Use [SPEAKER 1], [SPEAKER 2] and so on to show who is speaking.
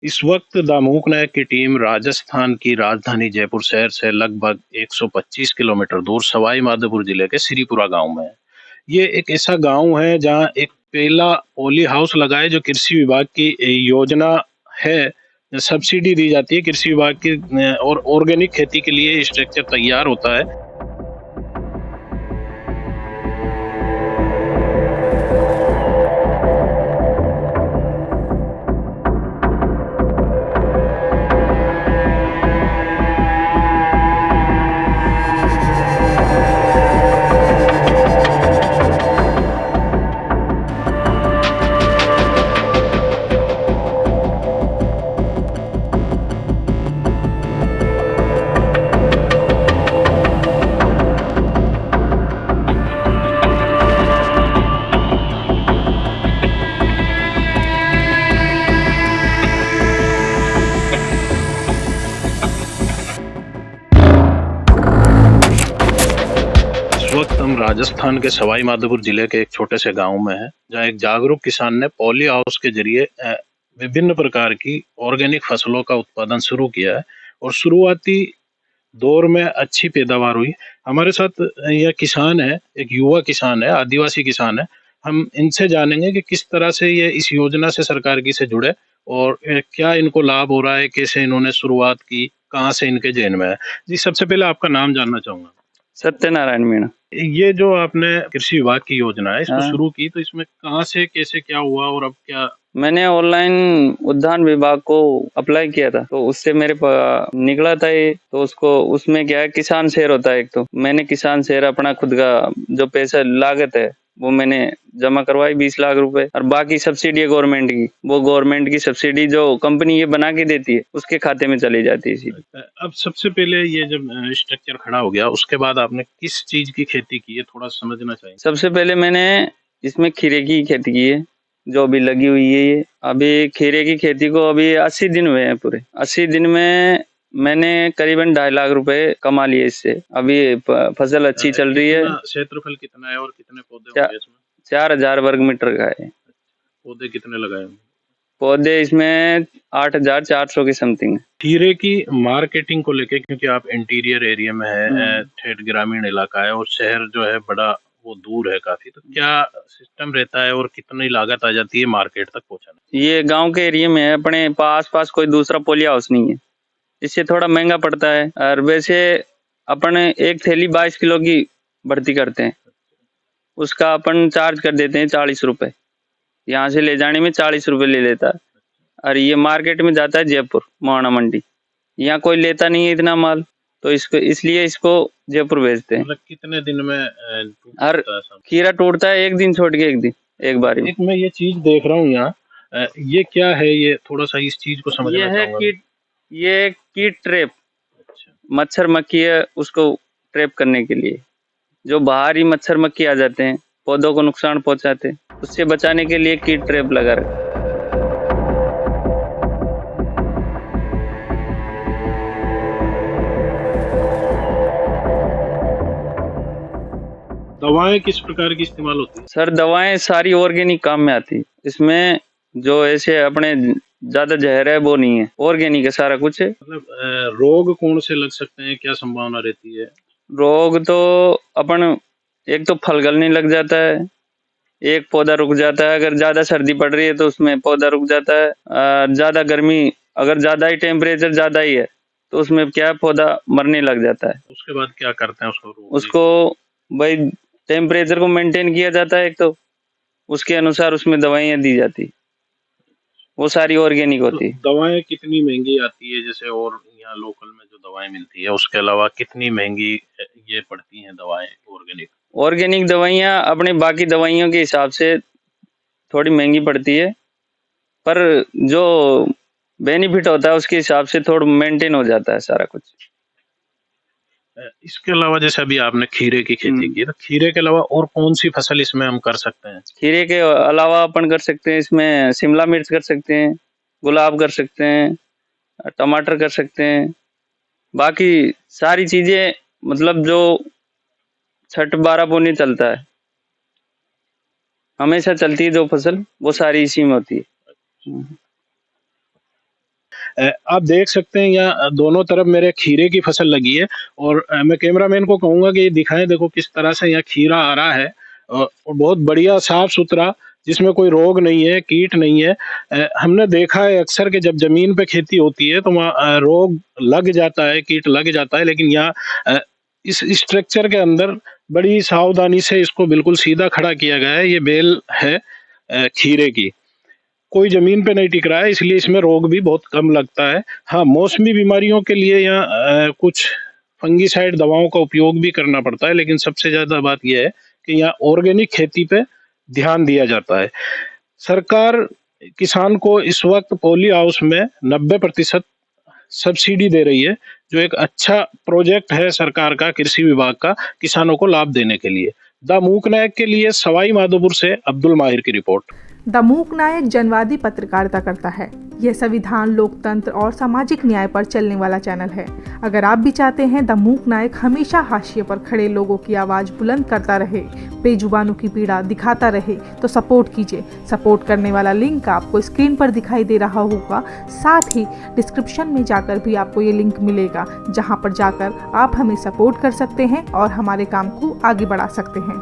[SPEAKER 1] इस वक्त दामूक नायक की टीम राजस्थान की राजधानी जयपुर शहर से लगभग 125 किलोमीटर दूर सवाई माधोपुर जिले के श्रीपुरा गांव में है। ये एक ऐसा गांव है जहां एक पहला पॉली हाउस लगा है जो कृषि विभाग की योजना है। सब्सिडी दी जाती है कृषि विभाग की और ऑर्गेनिक खेती के लिए स्ट्रक्चर तैयार होता है। इस वक्त हम राजस्थान के सवाई माधोपुर जिले के एक छोटे से गांव में हैं, जहां एक जागरूक किसान ने पॉली हाउस के जरिए विभिन्न प्रकार की ऑर्गेनिक फसलों का उत्पादन शुरू किया है और शुरुआती दौर में अच्छी पैदावार हुई। हमारे साथ यह किसान है, एक युवा किसान है, आदिवासी किसान है। हम इनसे जानेंगे कि किस तरह से ये इस योजना से सरकार की से जुड़े और क्या इनको लाभ हो रहा है, कैसे इन्होंने शुरुआत की, कहाँ से इनके जेन में है। जी, सबसे पहले आपका नाम जानना चाहूंगा।
[SPEAKER 2] सत्यनारायण मीणा।
[SPEAKER 1] ये जो आपने कृषि विभाग की योजना है इसको
[SPEAKER 2] हाँ।
[SPEAKER 1] शुरू की, तो इसमें कहाँ से कैसे क्या हुआ और अब क्या?
[SPEAKER 2] मैंने ऑनलाइन उद्यान विभाग को अप्लाई किया था, तो उससे मेरे निकला था ये। तो उसको उसमें क्या है, किसान शेयर होता है एक। तो मैंने किसान शेयर अपना खुद का जो पैसा लागत है वो मैंने जमा करवाई 20 लाख रुपए, और बाकी सब्सिडी है गवर्नमेंट की। वो गवर्नमेंट की सब्सिडी जो कंपनी ये बना के देती है उसके खाते में चली जाती है सीधी।
[SPEAKER 1] अब सबसे पहले ये जब स्ट्रक्चर खड़ा हो गया उसके बाद आपने किस चीज की खेती की है, थोड़ा समझना चाहिए।
[SPEAKER 2] सबसे पहले मैंने इसमें खीरे की खेती की है, जो अभी लगी हुई है। ये अभी खीरे की खेती को अभी 80 दिन हुए हैं। पूरे 80 दिन में मैंने करीबन 2.5 लाख रुपए कमा लिए इससे। अभी फसल अच्छी चल रही है।
[SPEAKER 1] क्षेत्रफल कितना है और कितने पौधे होंगे इसमें?
[SPEAKER 2] 4000 वर्ग मीटर का है।
[SPEAKER 1] पौधे कितने लगाए होंगे?
[SPEAKER 2] पौधे इसमें 8400 की समथिंग है।
[SPEAKER 1] खीरे की मार्केटिंग को लेके, क्योंकि आप इंटीरियर एरिया में है, ठेठ ग्रामीण इलाका है और शहर जो है बड़ा वो दूर है काफी, तो क्या सिस्टम रहता है और कितनी लागत आ जाती है मार्केट तक पहुंचाने?
[SPEAKER 2] ये गांव के एरिया में है, अपने पास कोई दूसरा पोली हाउस नहीं है, इससे थोड़ा महंगा पड़ता है। और वैसे अपन एक थैली 22 किलो की भर्ती करते हैं, उसका अपन चार्ज कर देते हैं 40 रुपए। यहाँ से ले जाने में 40 रुपए ले लेता है। और ये मार्केट में जाता है जयपुर मोहाना मंडी। यहाँ कोई लेता नहीं है इतना माल, तो इसलिए इसको जयपुर भेजते हैं।
[SPEAKER 1] मतलब कितने दिन में
[SPEAKER 2] हर खीरा टूटता है, एक दिन छोड़ के एक दिन, एक बार।
[SPEAKER 1] एक मैं ये चीज देख रहा हूँ यहाँ, ये क्या है, ये थोड़ा सा इस चीज को समझना चाहूंगा।
[SPEAKER 2] ये कीट ट्रैप। अच्छा। मच्छर मक्खी है, उसको ट्रैप करने के लिए जो बाहरी मच्छर मक्खी आ जाते हैं, पौधों को नुकसान पहुंचाते हैं, उससे बचाने के लिए कीट ट्रैप लगा रखा।
[SPEAKER 1] दवाएं किस प्रकार की इस्तेमाल होती है?
[SPEAKER 2] सर, दवाएं सारी ऑर्गेनिक काम में आती है। इसमें जो ऐसे अपने ज्यादा जहर है वो नहीं है, ऑर्गेनिक है सारा कुछ है।
[SPEAKER 1] मतलब रोग कौन से लग सकते हैं, क्या संभावना रहती है?
[SPEAKER 2] रोग तो अपन एक तो फल गलने लग जाता है, एक पौधा रुक जाता है। अगर ज्यादा सर्दी पड़ रही है तो उसमें पौधा रुक जाता है। ज्यादा गर्मी, अगर ज्यादा ही टेम्परेचर ज्यादा ही है तो उसमें क्या पौधा मरने लग जाता है।
[SPEAKER 1] उसके बाद क्या करते हैं
[SPEAKER 2] उसको भाई टेम्परेचर को मेंटेन किया जाता है, एक तो उसके अनुसार उसमें दवाइयाँ दी जाती, वो सारी ऑर्गेनिक होती है।
[SPEAKER 1] तो दवाएं कितनी महंगी आती है, जैसे और यहाँ लोकल में जो दवाएं मिलती है उसके अलावा कितनी महंगी ये पड़ती हैं दवाएं ऑर्गेनिक?
[SPEAKER 2] ऑर्गेनिक दवाइयाँ अपने बाकी दवाइयों के हिसाब से थोड़ी महंगी पड़ती है, पर जो बेनिफिट होता है उसके हिसाब से थोड़ा मेंटेन हो जाता है सारा कुछ।
[SPEAKER 1] इसके अलावा जैसे अभी आपने खीरे की खेती की, तो खीरे के अलावा और कौन सी फसल इसमें हम कर सकते हैं?
[SPEAKER 2] खीरे के अलावा अपन कर सकते हैं इसमें शिमला मिर्च कर सकते हैं, गुलाब कर सकते हैं, टमाटर कर सकते हैं। बाकी सारी चीजें मतलब जो छठ 12 पूनी चलता है, हमेशा चलती है जो फसल, वो सारी इसी में होती है।
[SPEAKER 1] आप देख सकते हैं यहाँ दोनों तरफ मेरे खीरे की फसल लगी है, और मैं कैमरामैन को कहूंगा कि ये दिखाएं, देखो किस तरह से यहाँ खीरा आ रहा है, और बहुत बढ़िया साफ सुथरा, जिसमें कोई रोग नहीं है, कीट नहीं है। हमने देखा है अक्सर कि जब जमीन पे खेती होती है तो वहाँ रोग लग जाता है, कीट लग जाता है, लेकिन यहाँ इस स्ट्रक्चर के अंदर बड़ी सावधानी से इसको बिल्कुल सीधा खड़ा किया गया है। ये बेल है खीरे की, कोई जमीन पे नहीं टिक रहा है, इसलिए इसमें रोग भी बहुत कम लगता है। हाँ, मौसमी बीमारियों के लिए यहाँ कुछ फंगीसाइड दवाओं का उपयोग भी करना पड़ता है, लेकिन सबसे ज्यादा बात यह है कि यहाँ ऑर्गेनिक खेती पे ध्यान दिया जाता है। सरकार किसान को इस वक्त पॉली हाउस में 90% सब्सिडी दे रही है, जो एक अच्छा प्रोजेक्ट है सरकार का, कृषि विभाग का, किसानों को लाभ देने के लिए। द मूक नायक के लिए सवाई माधोपुर से अब्दुल माहिर की रिपोर्ट।
[SPEAKER 3] द मूक नायक जनवादी पत्रकारिता करता है। यह संविधान, लोकतंत्र और सामाजिक न्याय पर चलने वाला चैनल है। अगर आप भी चाहते हैं द मूक नायक हमेशा हाशिए पर खड़े लोगों की आवाज बुलंद करता रहे, बेजुबानों की पीड़ा दिखाता रहे, तो सपोर्ट कीजिए। सपोर्ट करने वाला लिंक आपको स्क्रीन पर दिखाई दे रहा होगा। साथ ही डिस्क्रिप्शन में जाकर भी आपको ये लिंक मिलेगा, जहां पर जाकर आप हमें सपोर्ट कर सकते हैं और हमारे काम को आगे बढ़ा सकते हैं।